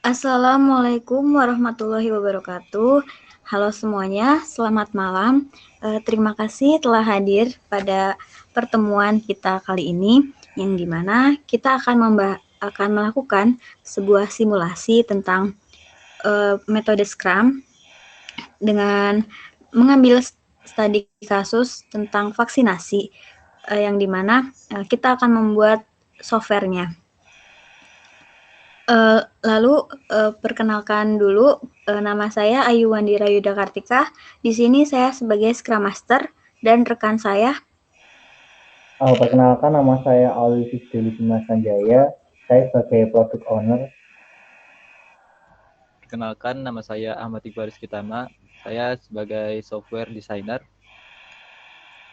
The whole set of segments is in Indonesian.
Assalamualaikum warahmatullahi wabarakatuh. Halo semuanya, selamat malam. Terima kasih telah hadir pada pertemuan kita kali ini, yang dimana kita akan melakukan sebuah simulasi tentang metode Scrum dengan mengambil studi kasus tentang vaksinasi, yang dimana kita akan membuat softwarenya. Lalu perkenalkan dulu, nama saya Ayu Wandira Yuda Kartika. Di sini saya sebagai Scrum Master dan rekan saya. Perkenalkan, nama saya Alwi Deli Sanjaya. Saya sebagai Product Owner. Perkenalkan, nama saya Ahmad Iqbal Rizkytama. Saya sebagai Software Designer.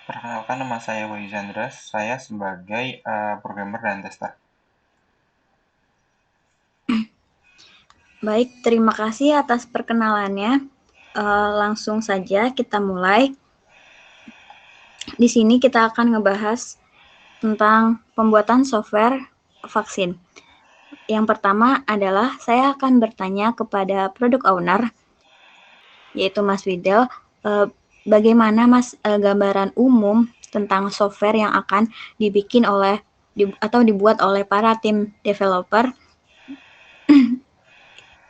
Perkenalkan, nama saya Wahyu Chandra. Saya sebagai programmer dan tester. Baik, terima kasih atas perkenalannya. Langsung saja kita mulai. Di sini kita akan ngebahas tentang pembuatan software vaksin. Yang pertama adalah saya akan bertanya kepada product owner, yaitu Mas Widel, bagaimana Mas gambaran umum tentang software yang akan dibikin atau dibuat oleh para tim developer.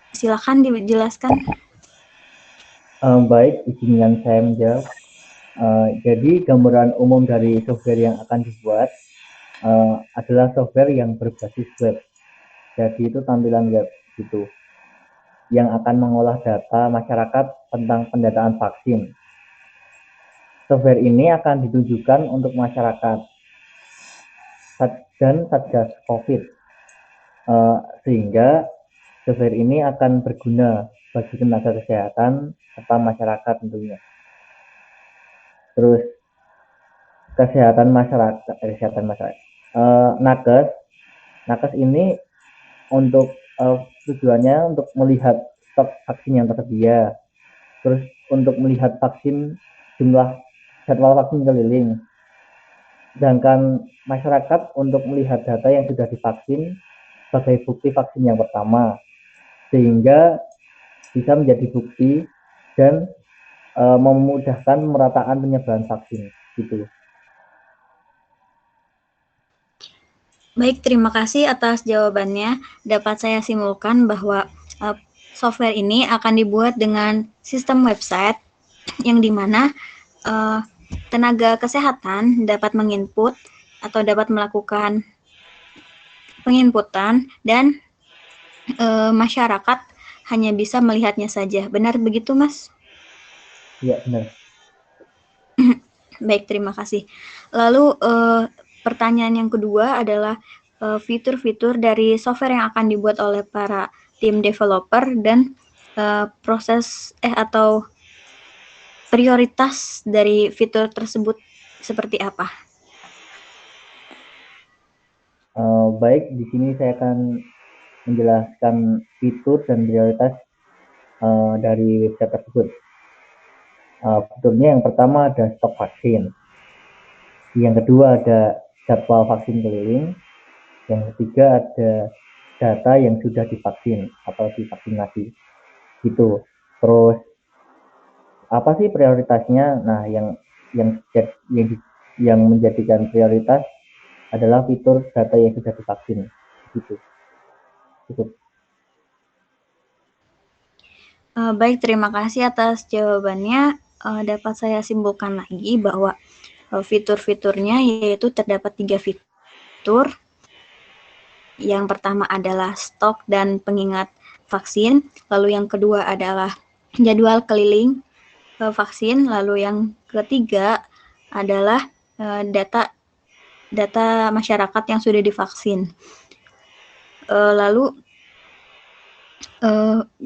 Silakan dijelaskan. Baik, izinkan saya menjawab. Jadi gambaran umum dari software yang akan dibuat adalah software yang berbasis web. Jadi itu tampilan web gitu, yang akan mengolah data masyarakat tentang pendataan vaksin. Software ini akan ditujukan untuk masyarakat dan Satgas COVID, sehingga software ini akan berguna bagi tenaga kesehatan serta masyarakat tentunya. Terus kesehatan masyarakat, nakes ini untuk tujuannya untuk melihat stok vaksin yang tersedia, terus untuk melihat jumlah jadwal vaksin keliling. Sedangkan masyarakat untuk melihat data yang sudah divaksin sebagai bukti vaksin yang pertama, sehingga bisa menjadi bukti dan memudahkan pemerataan penyebaran vaksin gitu. Baik, terima kasih atas jawabannya. Dapat saya simpulkan bahwa software ini akan dibuat dengan sistem website yang dimana tenaga kesehatan dapat menginput atau dapat melakukan penginputan dan masyarakat hanya bisa melihatnya saja. Benar begitu, Mas? Iya, benar. Baik, terima kasih. Lalu pertanyaan yang kedua adalah fitur-fitur dari software yang akan dibuat oleh para tim developer dan proses atau prioritas dari fitur tersebut seperti apa? Baik, di sini saya akan menjelaskan fitur dan prioritas dari website tersebut. Fiturnya yang pertama ada stok vaksin, yang kedua ada jadwal vaksin keliling, yang ketiga ada data yang sudah divaksin atau divaksinasi gitu. Terus apa sih prioritasnya? Nah, yang menjadikan prioritas adalah fitur data yang sudah divaksin gitu. Baik, terima kasih atas jawabannya. Dapat saya simpulkan lagi bahwa fitur-fiturnya yaitu terdapat 3 fitur. Yang pertama adalah stok dan pengingat vaksin, lalu yang kedua adalah jadwal keliling vaksin, lalu yang ketiga adalah data masyarakat yang sudah divaksin. Lalu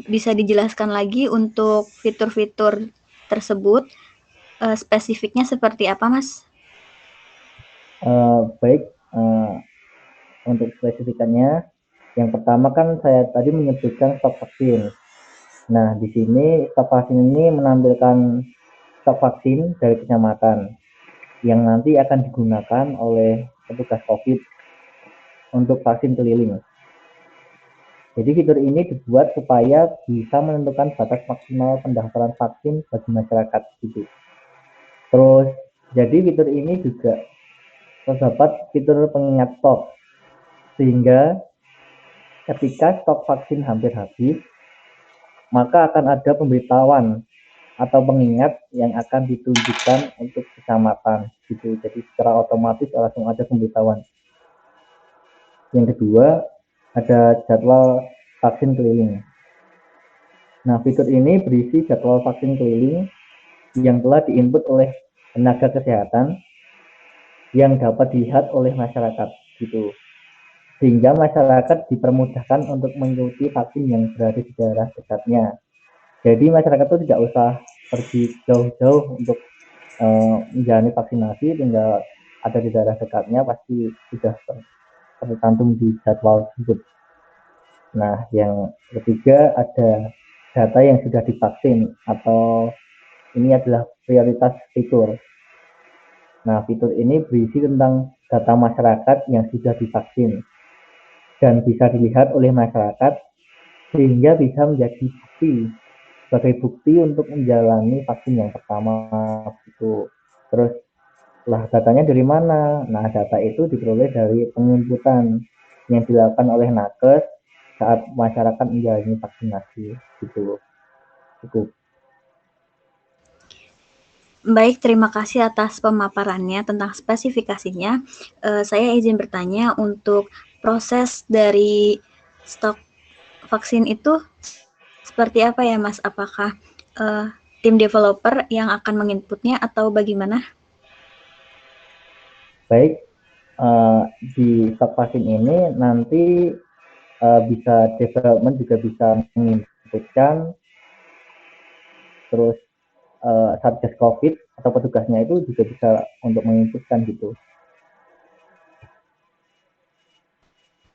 bisa dijelaskan lagi untuk fitur-fitur tersebut spesifiknya seperti apa, Mas? Baik, untuk spesifikannya, yang pertama kan saya tadi menyebutkan stok vaksin. Nah, di sini stok vaksin ini menampilkan stok vaksin dari kecamatan yang nanti akan digunakan oleh petugas COVID untuk vaksin keliling. Jadi fitur ini dibuat supaya bisa menentukan batas maksimal pendaftaran vaksin bagi masyarakat gitu. Terus, jadi fitur ini juga terdapat fitur pengingat stok, sehingga ketika stok vaksin hampir habis, maka akan ada pemberitahuan atau pengingat yang akan ditunjukkan untuk kecamatan gitu. Jadi secara otomatis langsung ada pemberitahuan. Yang kedua, ada jadwal vaksin keliling. Nah, fitur ini berisi jadwal vaksin keliling yang telah diinput oleh tenaga kesehatan yang dapat dilihat oleh masyarakat gitu. Sehingga masyarakat dipermudahkan untuk mengikuti vaksin yang berada di daerah dekatnya. Jadi masyarakat itu tidak usah pergi jauh-jauh untuk menjalani vaksinasi, tinggal ada di daerah dekatnya pasti sudah tercantum di jadwal tersebut. Nah, yang ketiga ada data yang sudah divaksin atau ini adalah prioritas fitur. Nah, fitur ini berisi tentang data masyarakat yang sudah divaksin dan bisa dilihat oleh masyarakat sehingga bisa menjadi bukti sebagai bukti untuk menjalani vaksin yang pertama itu. Terus lah datanya dari mana? Nah, data itu diperoleh dari penginputan yang dilakukan oleh nakes saat masyarakat menjalani vaksinasi gitu. Cukup. Baik, terima kasih atas pemaparannya tentang spesifikasinya. Saya izin bertanya untuk proses dari stok vaksin itu seperti apa ya, Mas? Apakah tim developer yang akan menginputnya atau bagaimana? Baik, di stok vaksin ini nanti bisa development juga bisa menginputkan, terus Satgas COVID atau petugasnya itu juga bisa untuk menginputkan gitu.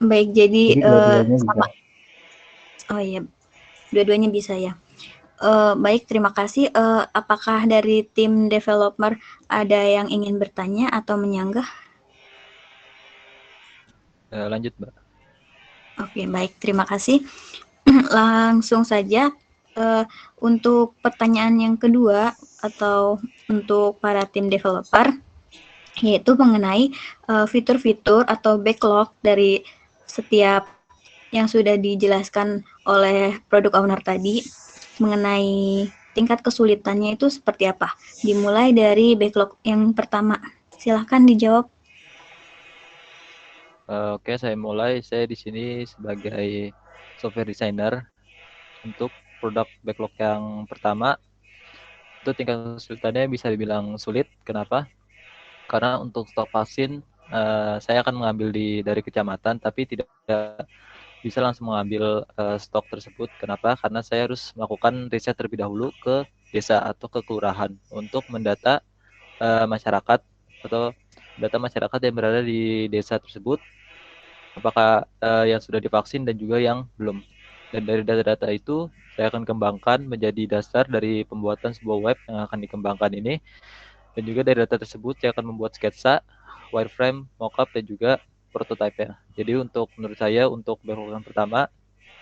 Baik, jadi Jadi dua-duanya bisa. oh iya, dua-duanya bisa ya. Baik, terima kasih. Apakah dari tim developer ada yang ingin bertanya atau menyanggah? Lanjut, Mbak. Oke, baik, terima kasih. Langsung saja untuk pertanyaan yang kedua atau untuk para tim developer, yaitu mengenai fitur-fitur atau backlog dari setiap yang sudah dijelaskan oleh product owner tadi mengenai tingkat kesulitannya itu seperti apa. Dimulai dari backlog yang pertama. Silahkan dijawab. Oke, saya mulai. Saya di sini sebagai software designer untuk produk backlog yang pertama. Itu tingkat kesulitannya bisa dibilang sulit. Kenapa? Karena untuk stok vaksin saya akan mengambil dari kecamatan, tapi tidak bisa langsung mengambil stok tersebut. Kenapa? Karena saya harus melakukan riset terlebih dahulu ke desa atau ke kelurahan untuk mendata masyarakat atau data masyarakat yang berada di desa tersebut, apakah yang sudah divaksin dan juga yang belum. Dan dari data-data itu saya akan kembangkan menjadi dasar dari pembuatan sebuah web yang akan dikembangkan ini. Dan juga dari data tersebut saya akan membuat sketsa, wireframe, mockup, dan juga prototipe-nya. Jadi menurut saya untuk backlog yang pertama,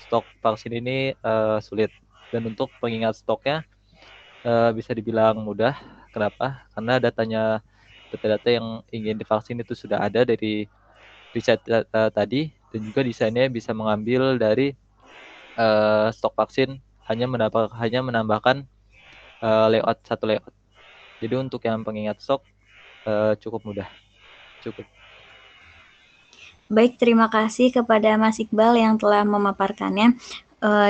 stok vaksin ini sulit. Dan untuk pengingat stoknya bisa dibilang mudah. Kenapa? Karena data-data yang ingin divaksin itu sudah ada dari riset tadi, dan juga desainnya bisa mengambil dari stok vaksin, hanya menambahkan satu layout. Jadi untuk yang pengingat stok cukup mudah. Cukup. Baik, terima kasih kepada Mas Iqbal yang telah memaparkannya.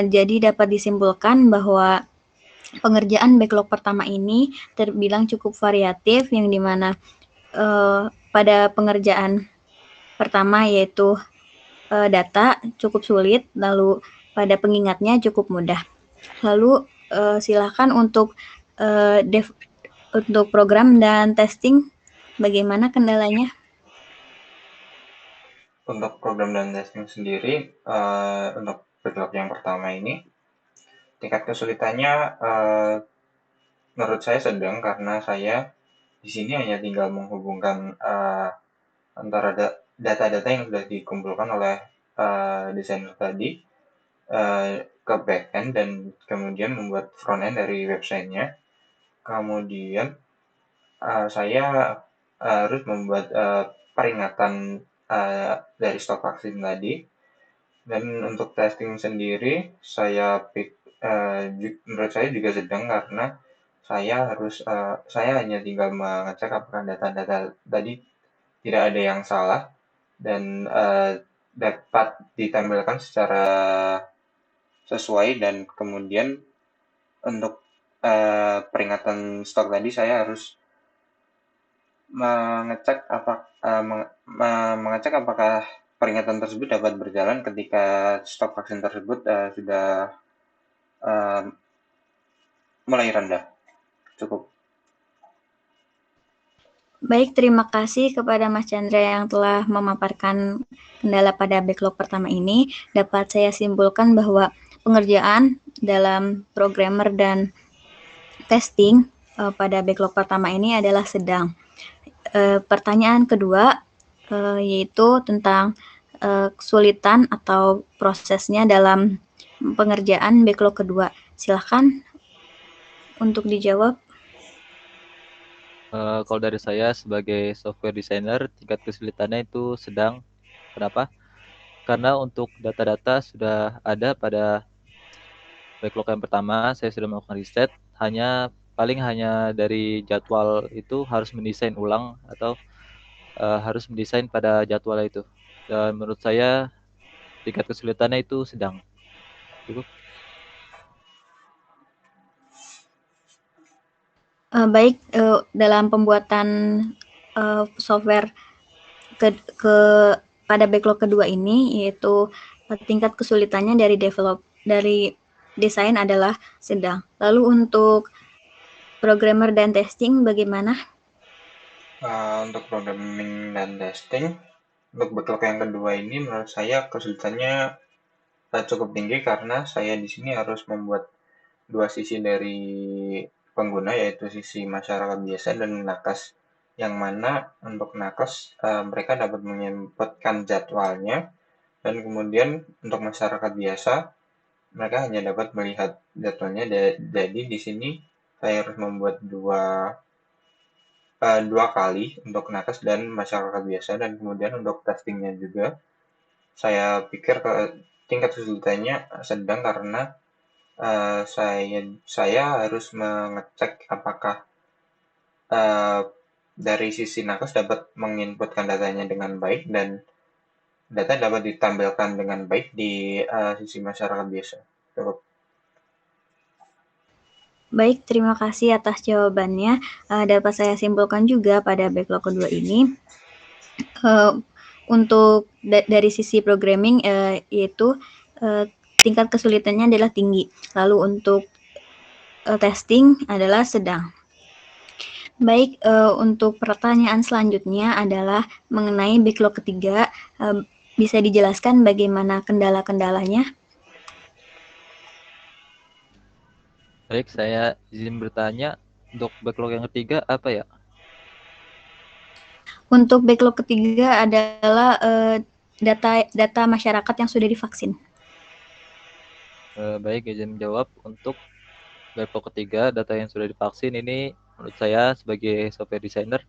Jadi dapat disimpulkan bahwa pengerjaan backlog pertama ini terbilang cukup variatif, yang dimana pada pengerjaan pertama yaitu data cukup sulit, lalu pada pengingatnya cukup mudah. Lalu silakan untuk untuk program dan testing, bagaimana kendalanya? Untuk program dan testing sendiri, untuk backlog yang pertama ini, tingkat kesulitannya menurut saya sedang karena saya di sini hanya tinggal menghubungkan antara data-data yang sudah dikumpulkan oleh desainer tadi ke backend dan kemudian membuat frontend dari websitenya. Kemudian saya harus membuat peringatan dari stok vaksin tadi. Dan untuk testing sendiri, menurut saya juga sedang karena saya hanya tinggal mengecek apakah data-data tadi tidak ada yang salah dan dapat ditampilkan secara sesuai, dan kemudian untuk peringatan stok tadi saya harus mengecek apakah peringatan tersebut dapat berjalan ketika stok vaksin tersebut sudah mulai rendah. Cukup. Baik, terima kasih kepada Mas Chandra yang telah memaparkan kendala pada backlog pertama ini. Dapat saya simpulkan bahwa pengerjaan dalam programmer dan testing pada backlog pertama ini adalah sedang. Pertanyaan kedua yaitu tentang kesulitan atau prosesnya dalam pengerjaan backlog kedua. Silahkan untuk dijawab. Kalau dari saya sebagai software designer, tingkat kesulitannya itu sedang. Kenapa? Karena untuk data-data sudah ada pada backlog yang pertama, saya sudah melakukan riset, paling hanya dari jadwal itu harus mendesain ulang atau harus mendesain pada jadwal itu. Dan menurut saya tingkat kesulitannya itu sedang. Cukup. Baik, dalam pembuatan software pada backlog kedua ini, yaitu tingkat kesulitannya dari desain adalah sedang. Lalu untuk programmer dan testing bagaimana? Untuk programming dan testing, untuk backlog yang kedua ini menurut saya kesulitannya cukup tinggi karena saya di sini harus membuat dua sisi dari pengguna, yaitu sisi masyarakat biasa dan nakes, yang mana untuk nakes mereka dapat menginputkan jadwalnya, dan kemudian untuk masyarakat biasa mereka hanya dapat melihat jadwalnya. Jadi di sini saya harus membuat dua kali untuk nakes dan masyarakat biasa, dan kemudian untuk testingnya juga saya pikir tingkat kesulitannya sedang karena saya harus mengecek apakah dari sisi nakes dapat menginputkan datanya dengan baik dan data dapat ditampilkan dengan baik di sisi masyarakat biasa. Cukup. Baik, terima kasih atas jawabannya. Dapat saya simpulkan juga pada backlog kedua ini, untuk dari sisi programming yaitu tingkat kesulitannya adalah tinggi. Lalu untuk testing adalah sedang. Baik, untuk pertanyaan selanjutnya adalah mengenai backlog ketiga. Bisa dijelaskan bagaimana kendala-kendalanya? Baik, saya izin bertanya, untuk backlog yang ketiga apa ya? Untuk backlog ketiga adalah data masyarakat yang sudah divaksin. Baik, izin menjawab. Untuk backlog ketiga, data yang sudah divaksin ini menurut saya sebagai software designer,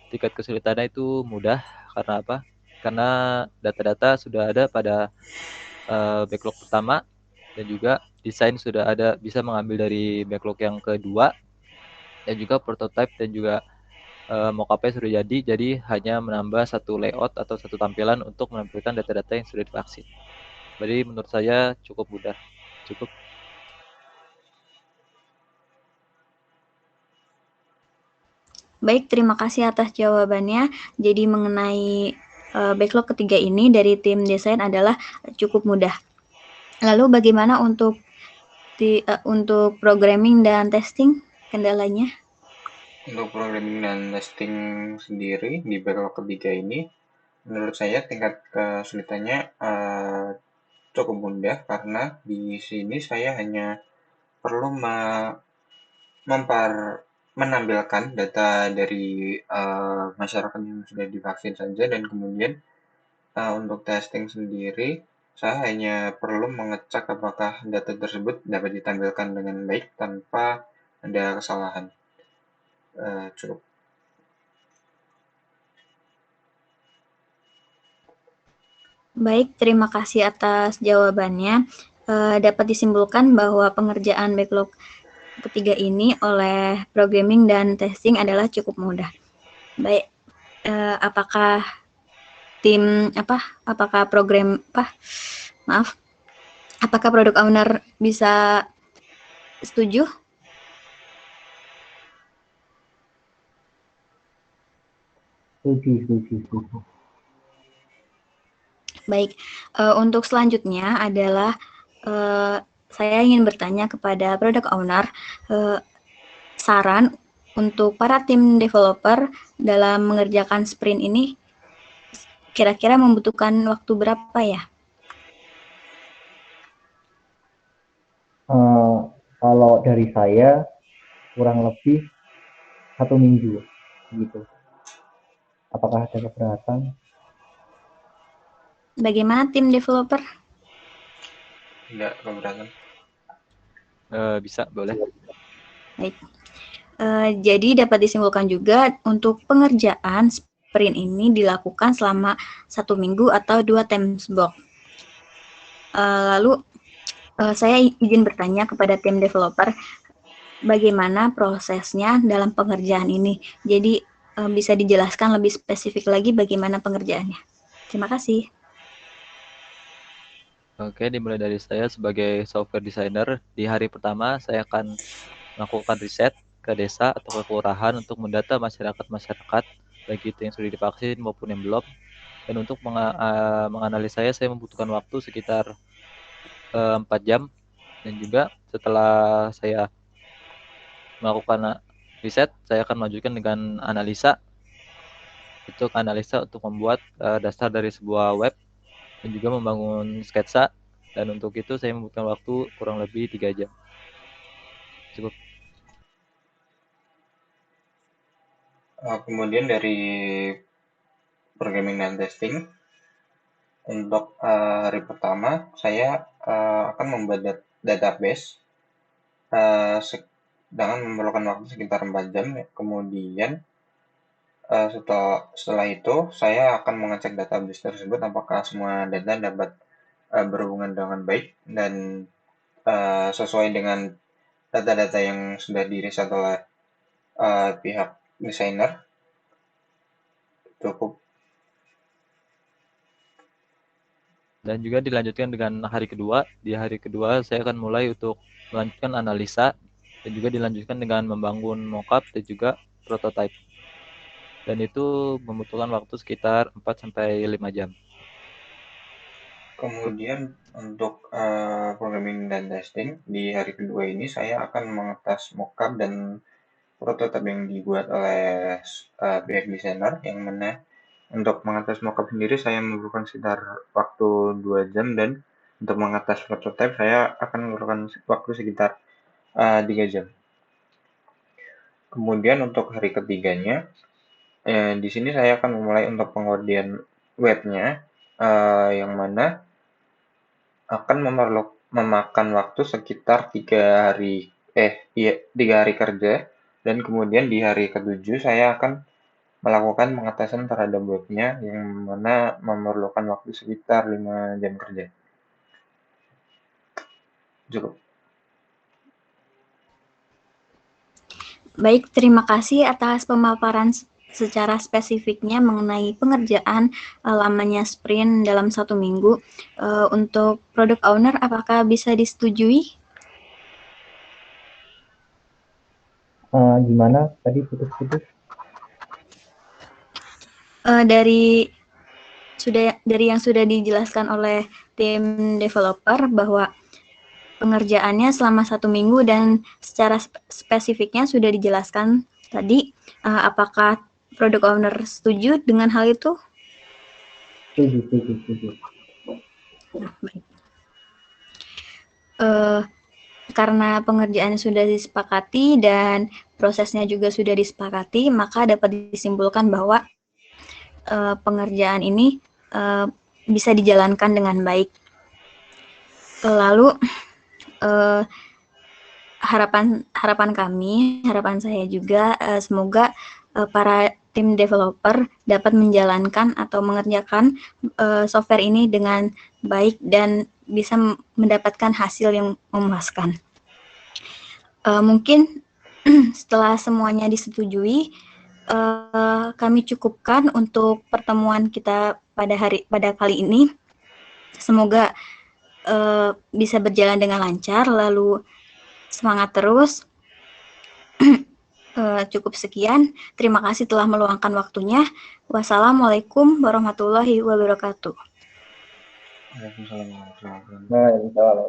tingkat kesulitannya itu mudah. Karena apa? Karena data-data sudah ada pada backlog pertama, dan juga desain sudah ada, bisa mengambil dari backlog yang kedua, dan juga prototype dan juga mockupnya sudah jadi hanya menambah satu layout atau satu tampilan untuk menampilkan data-data yang sudah divaksin. Jadi menurut saya cukup mudah. Cukup. Baik, terima kasih atas jawabannya. Jadi mengenai backlog ketiga ini dari tim desain adalah cukup mudah. Lalu bagaimana untuk programming dan testing kendalanya? Untuk programming dan testing sendiri di backlog ketiga ini, menurut saya tingkat kesulitannya cukup mudah karena di sini saya hanya perlu menampilkan data dari masyarakat yang sudah divaksin saja, dan kemudian untuk testing sendiri Saya hanya perlu mengecek apakah data tersebut dapat ditampilkan dengan baik tanpa ada kesalahan. Cukup. Baik, terima kasih atas jawabannya. Dapat disimpulkan bahwa pengerjaan backlog ketiga ini oleh programming dan testing adalah cukup mudah. Baik, apakah apakah product owner bisa setuju? Setuju. Baik, untuk selanjutnya adalah saya ingin bertanya kepada product owner saran untuk para tim developer dalam mengerjakan sprint ini kira-kira membutuhkan waktu berapa ya? Kalau dari saya kurang lebih 1 minggu gitu. Apakah ada keberatan? Bagaimana tim developer? Tidak keberatan. Bisa, boleh. Baik. Jadi dapat disimpulkan juga untuk pengerjaan sprint ini dilakukan selama 1 minggu atau 2 time block. Lalu saya izin bertanya kepada tim developer bagaimana prosesnya dalam pengerjaan ini. Jadi bisa dijelaskan lebih spesifik lagi bagaimana pengerjaannya. Terima kasih. Oke, dimulai dari saya sebagai software designer. Di hari pertama, saya akan melakukan riset ke desa atau ke kelurahan untuk mendata masyarakat, baik itu yang sudah divaksin maupun yang belum. Dan untuk menganalisanya, saya membutuhkan waktu sekitar 4 jam. Dan juga setelah saya melakukan riset, saya akan melanjutkan dengan analisa. Untuk analisa untuk membuat dasar dari sebuah web dan juga membangun sketsa. Dan untuk itu saya membutuhkan waktu kurang lebih 3 jam. Cukup. Kemudian dari programming dan testing, untuk hari pertama saya akan membuat database dengan memerlukan waktu sekitar 4 jam. Kemudian setelah itu saya akan mengecek database tersebut apakah semua data dapat berhubungan dengan baik dan sesuai dengan data-data yang sudah diriset oleh pihak desainer. Cukup. Dan juga dilanjutkan dengan hari kedua. Di hari kedua saya akan mulai untuk melanjutkan analisa dan juga dilanjutkan dengan membangun mockup dan juga prototype. Dan itu membutuhkan waktu sekitar 4-5 jam. Kemudian untuk programming dan testing di hari kedua ini saya akan mengetes mockup dan prototype yang dibuat oleh pihak desainer, yang mana untuk mengetes mockup sendiri saya memerlukan sekitar waktu 2 jam, dan untuk mengetes prototype saya akan memerlukan waktu sekitar 3 jam. Kemudian untuk hari ketiganya, di sini saya akan memulai untuk pengujian webnya, yang mana akan memakan waktu sekitar 3 hari kerja, dan kemudian di hari ke-7 saya akan melakukan pengetesan terhadap webnya, yang mana memerlukan waktu sekitar 5 jam kerja. Cukup. Baik, terima kasih atas pemaparan secara spesifiknya mengenai pengerjaan lamanya sprint dalam 1 minggu. Untuk product owner, apakah bisa disetujui? Gimana tadi putus-putus? Dari yang sudah dijelaskan oleh tim developer bahwa pengerjaannya selama 1 minggu dan secara spesifiknya sudah dijelaskan tadi. Apakah product owner setuju dengan hal itu? Setuju. Nah, baik. Karena pengerjaannya sudah disepakati dan prosesnya juga sudah disepakati, maka dapat disimpulkan bahwa pengerjaan ini bisa dijalankan dengan baik. Lalu harapan kami, harapan saya juga semoga para tim developer dapat menjalankan atau mengerjakan software ini dengan baik dan bisa mendapatkan hasil yang memuaskan. Mungkin setelah semuanya disetujui, kami cukupkan untuk pertemuan kita pada kali ini. Semoga bisa berjalan dengan lancar, lalu semangat terus. Cukup sekian. Terima kasih telah meluangkan waktunya. Wassalamualaikum warahmatullahi wabarakatuh. Waalaikumsalam warahmatullahi wabarakatuh. Nah, insya Allah.